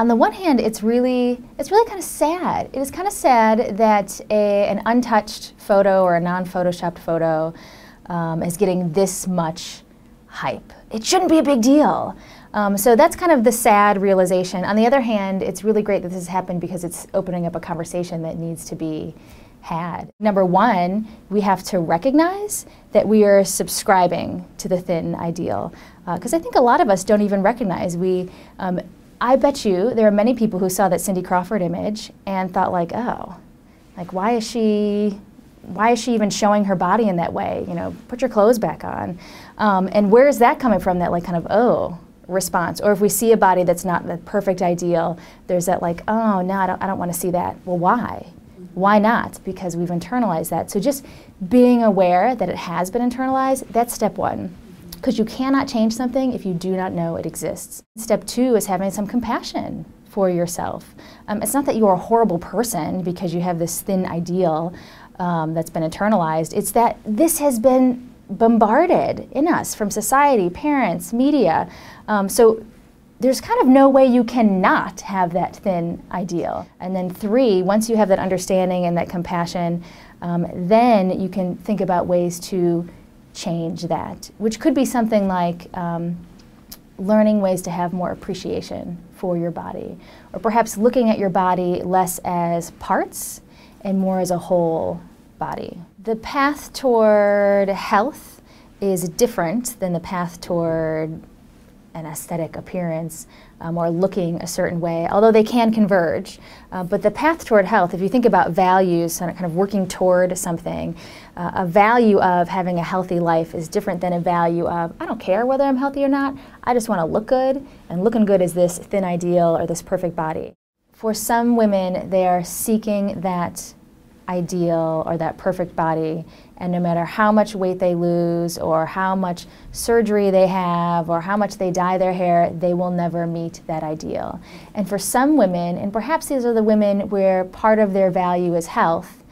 On the one hand, it's really kind of sad. It is kind of sad that an untouched photo or a non-photoshopped photo is getting this much hype. It shouldn't be a big deal. So that's kind of the sad realization. On the other hand, it's really great that this has happened because it's opening up a conversation that needs to be had. Number one, we have to recognize that we are subscribing to the thin ideal. Because I think a lot of us don't even recognize. I bet you there are many people who saw that Cindy Crawford image and thought like, oh, like why is she even showing her body in that way? You know, put your clothes back on. And where is that coming from, that like kind of, oh, response? Or if we see a body that's not the perfect ideal, there's that like, oh, no, I don't want to see that. Well, why? Why not? Because we've internalized that. So just being aware that it has been internalized, that's step one. Because you cannot change something if you do not know it exists. Step two is having some compassion for yourself. It's not that you're a horrible person because you have this thin ideal that's been internalized. It's that this has been bombarded in us from society, parents, media. So there's kind of no way you cannot have that thin ideal. And then three, once you have that understanding and that compassion, then you can think about ways to change that, which could be something like learning ways to have more appreciation for your body, or perhaps looking at your body less as parts and more as a whole body. The path toward health is different than the path toward an aesthetic appearance or looking a certain way, although they can converge. But the path toward health, if you think about values, kind of working toward something, a value of having a healthy life is different than a value of, I don't care whether I'm healthy or not, I just want to look good, and looking good is this thin ideal or this perfect body. For some women, they are seeking that ideal or that perfect body, and no matter how much weight they lose or how much surgery they have or how much they dye their hair, they will never meet that ideal. And for some women, and perhaps these are the women where part of their value is health,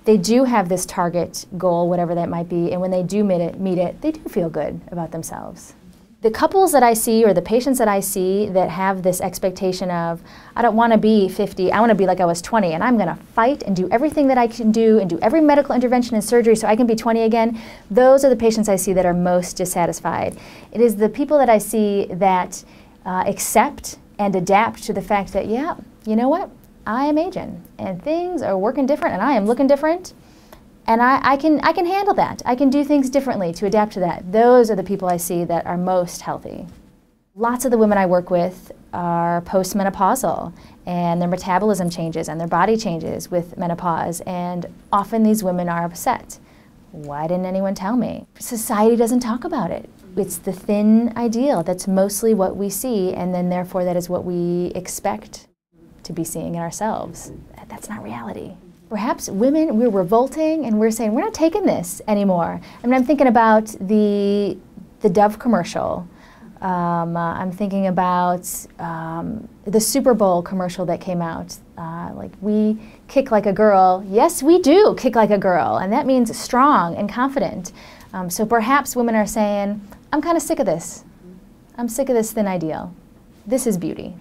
they do have this target goal, whatever that might be, and when they do meet it, they do feel good about themselves. The couples that I see or the patients that I see that have this expectation of, I don't want to be 50, I want to be like I was 20, and I'm going to fight and do everything that I can do and do every medical intervention and surgery so I can be 20 again, those are the patients I see that are most dissatisfied. It is the people that I see that accept and adapt to the fact that, yeah, you know what, I am aging and things are working different and I am looking different. And I can handle that. I can do things differently to adapt to that. Those are the people I see that are most healthy. Lots of the women I work with are postmenopausal, and their metabolism changes and their body changes with menopause, and often these women are upset. Why didn't anyone tell me? Society doesn't talk about it. It's the thin ideal. That's mostly what we see, and then therefore that is what we expect to be seeing in ourselves. That's not reality. Perhaps women, we're revolting and we're saying, we're not taking this anymore. I mean, I'm thinking about the Dove commercial. I'm thinking about the Super Bowl commercial that came out. Like, we kick like a girl. Yes, we do kick like a girl, and that means strong and confident. So perhaps women are saying, I'm kind of sick of this. I'm sick of this thin ideal. This is beauty.